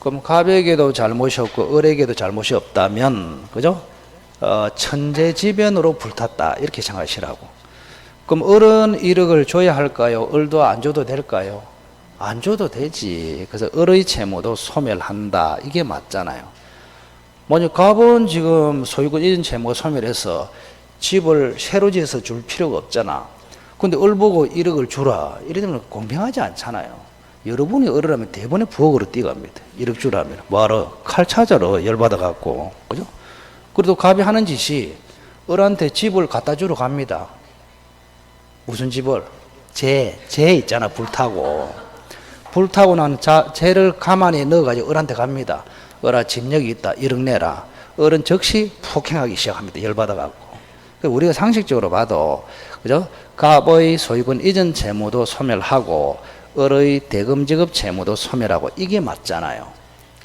그럼 갑에게도 잘못이 없고 을에게도 잘못이 없다면 그죠? 천재지변으로 불탔다 이렇게 생각하시라고. 그럼 을은 1억을 줘야 할까요? 을도 안 줘도 될까요? 안 줘도 되지. 그래서 을의 채무도 소멸한다 이게 맞잖아요. 먼저 갑은 지금 소유권 이전 채무가 소멸해서 집을 새로 지어서 줄 필요가 없잖아. 근데 을 보고 1억을 주라 이러면 공평하지 않잖아요. 여러분이 을이라면 대번에 부엌으로 뛰어갑니다. 1억 주라면 뭐하러? 칼 찾아러 열받아갖고 그죠? 그래도 갑이 하는 짓이 을한테 집을 갖다 주러 갑니다. 무슨 집을? 재 있잖아. 불타고 난 재를 가만히 넣어가지고 을한테 갑니다. 을아 집 여기 있다 1억 내라. 을은 즉시 폭행하기 시작합니다. 열받아갖고. 우리가 상식적으로 봐도 그죠? 갑의 소유권 이전 채무도 소멸하고 을의 대금 지급 채무도 소멸하고 이게 맞잖아요.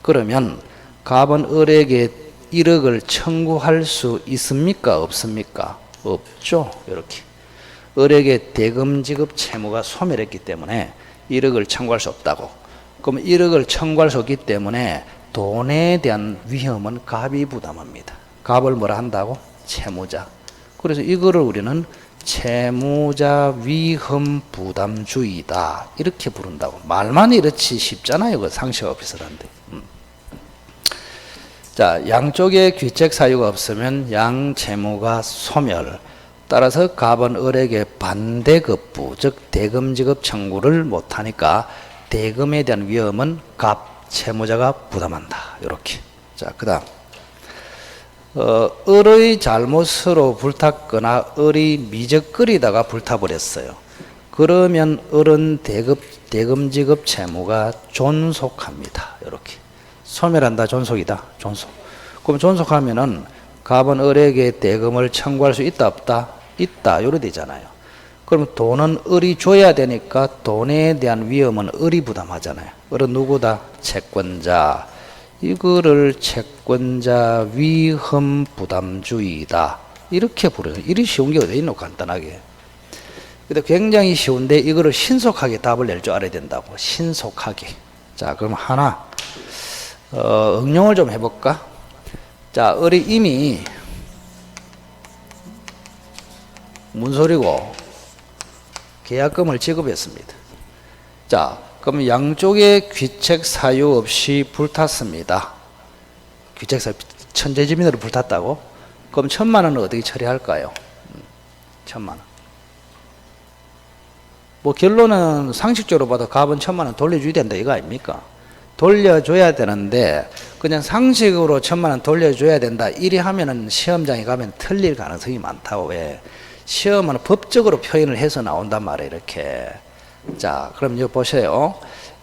그러면 갑은 을에게 1억을 청구할 수 있습니까? 없습니까? 없죠. 이렇게. 을에게 대금 지급 채무가 소멸했기 때문에 1억을 청구할 수 없다고. 그럼 1억을 청구할 수 없기 때문에 돈에 대한 위험은 갑이 부담합니다. 갑을 뭐라 한다고? 채무자. 그래서 이거를 우리는 채무자 위험 부담주의다 이렇게 부른다고. 말만 이렇지 쉽잖아요. 그 상식하고 비슷한데. 자, 양쪽에 귀책 사유가 없으면 양 채무가 소멸. 따라서 갑은 을에게 반대급부 즉 대금 지급 청구를 못하니까 대금에 대한 위험은 갑 채무자가 부담한다. 이렇게. 자, 그다음 을의 잘못으로 불탔거나 을이 미적거리다가 불타버렸어요. 그러면 을은 대금 지급 채무가 존속합니다. 이렇게. 소멸한다, 존속이다, 존속. 그럼 존속하면은 갑은 을에게 대금을 청구할 수 있다, 없다? 있다. 이래 되잖아요. 그럼 돈은 을이 줘야 되니까 돈에 대한 위험은 을이 부담하잖아요. 을은 누구다? 채권자. 이거를 채권자 위험 부담주의다 이렇게 부르는. 이리 쉬운 게 어디 있노? 간단하게. 근데 굉장히 쉬운데 이거를 신속하게 답을 낼 줄 알아야 된다고. 신속하게. 자, 그럼 하나 응용을 좀 해볼까? 자, 을이 이미 문소리고 계약금을 지급했습니다. 자, 그럼 양쪽에 귀책 사유 없이 불탔습니다. 귀책 사유 천재지변으로 불탔다고? 그럼 1,000만 원은 어떻게 처리할까요? 1,000만 원. 뭐 결론은 상식적으로 봐도 갑은 1,000만 원 돌려줘야 된다 이거 아닙니까? 돌려줘야 되는데 그냥 상식으로 1,000만 원 돌려줘야 된다 이리 하면은 시험장에 가면 틀릴 가능성이 많다고. 왜? 시험은 법적으로 표현을 해서 나온단 말이에요. 이렇게. 자, 그럼 이거 보세요.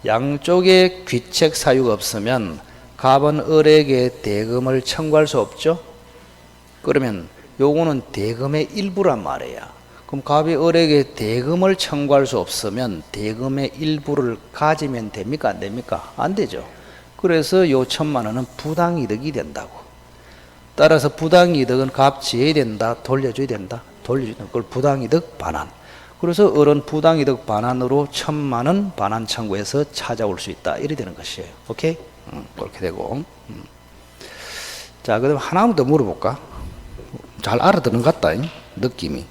양쪽에 귀책 사유가 없으면 갑은 을에게 대금을 청구할 수 없죠? 그러면 요거는 대금의 일부란 말이야. 그럼 갑이 을에게 대금을 청구할 수 없으면 대금의 일부를 가지면 됩니까? 안 됩니까? 안 되죠. 그래서 요 1,000만 원은 부당이득이 된다고. 따라서 부당이득은 갑 지어야 된다, 돌려줘야 된다, 돌려줘야 된다. 그걸 부당이득 반환. 그래서 을은 부당이득 반환으로 1,000만 원 반환 청구해서 찾아올 수 있다. 이래 되는 것이에요. 오케이? 그렇게 되고. 자, 그다음 하나만 더 물어볼까? 잘 알아듣는 것 같다, 느낌이.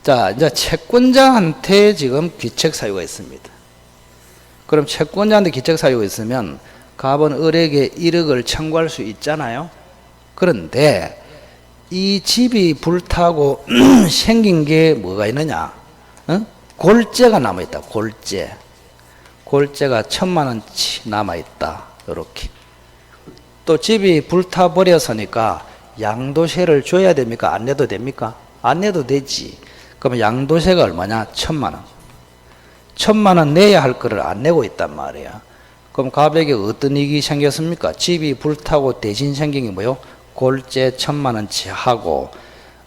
자, 이제 채권자한테 지금 귀책 사유가 있습니다. 그럼 채권자한테 귀책 사유가 있으면 갑은 을에게 1억을 청구할 수 있잖아요. 그런데 이 집이 불타고 생긴 게 뭐가 있느냐? 골재가 남아있다. 골재. 골재가 1,000만 원치 남아있다. 이렇게. 또 집이 불타버렸으니까 양도세를 줘야 됩니까? 안 내도 됩니까? 안 내도 되지. 그러면 양도세가 얼마냐? 1,000만 원. 1,000만 원 내야 할 거를 안 내고 있단 말이야. 그럼 갑에게 어떤 이익이 생겼습니까? 집이 불타고 대신 생긴 게 뭐요? 골재 1,000만 원치 하고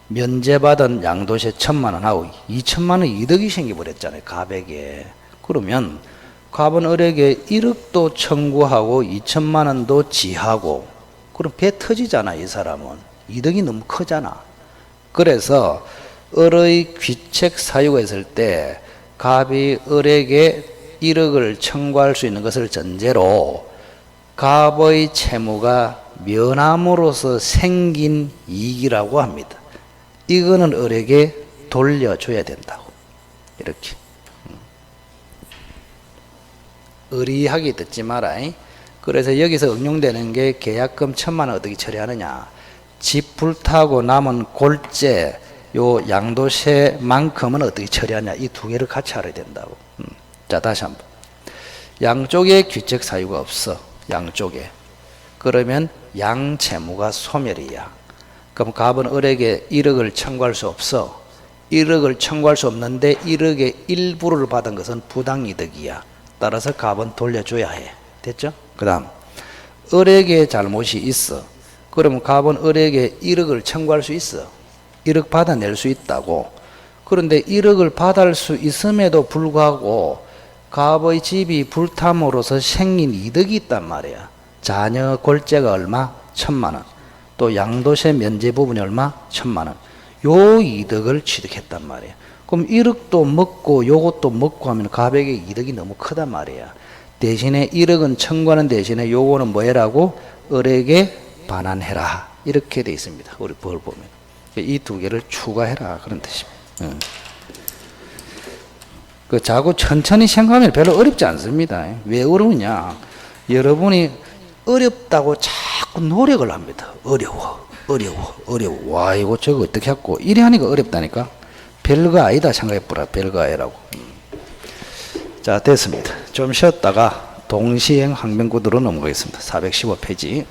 면제받은 양도세 1,000만 원 하고 2,000만 원 이득이 생겨버렸잖아요. 갑에게. 그러면 갑은 을에게 1억도 청구하고 2,000만 원도 지하고 그럼 배 터지잖아. 이 사람은. 이득이 너무 크잖아. 그래서 을의 귀책 사유가 있을 때 갑이 을에게 1억을 청구할 수 있는 것을 전제로 갑의 채무가 면함으로써 생긴 이익이라고 합니다. 이거는 을에게 돌려줘야 된다고. 이렇게. 의리하게 듣지 마라. 그래서 여기서 응용되는 게 계약금 1,000만 원 어떻게 처리하느냐. 집 불타고 남은 골재 요 양도세만큼은 어떻게 처리하냐. 이 두 개를 같이 알아야 된다고. 자, 다시 한번. 양쪽에 귀책 사유가 없어. 양쪽에. 그러면 양채무가 소멸이야. 그럼 갑은 을에게 1억을 청구할 수 없어. 1억을 청구할 수 없는데 1억의 일부를 받은 것은 부당이득이야. 따라서 갑은 돌려줘야 해. 됐죠? 그 다음 을에게 잘못이 있어. 그러면 갑은 을에게 1억을 청구할 수 있어. 1억 받아낼 수 있다고. 그런데 1억을 받을 수 있음에도 불구하고 갑의 집이 불탐으로써 생긴 이득이 있단 말이야. 자녀 골재가 얼마? 1,000만 원. 또 양도세 면제 부분이 얼마? 1,000만 원. 요 이득을 취득했단 말이야. 그럼 1억도 먹고 요것도 먹고 하면 갑에게 이득이 너무 크단 말이야. 대신에 1억은 청구하는 대신에 요거는 뭐 해라고? 을에게 반환해라. 이렇게 돼 있습니다. 우리 법을 보면. 이 두 개를 추가해라. 그런 뜻입니다. 그 자꾸 천천히 생각하면 별로 어렵지 않습니다. 왜 어려우냐? 여러분이 어렵다고 자꾸 노력을 합니다. 어려워. 와, 이거 저거 어떻게 했고. 이래 하니까 어렵다니까. 별거 아니다 생각해보라. 별거 아니라고. 자, 됐습니다. 좀 쉬었다가 동시행 항변구도로 넘어가겠습니다. 415페이지.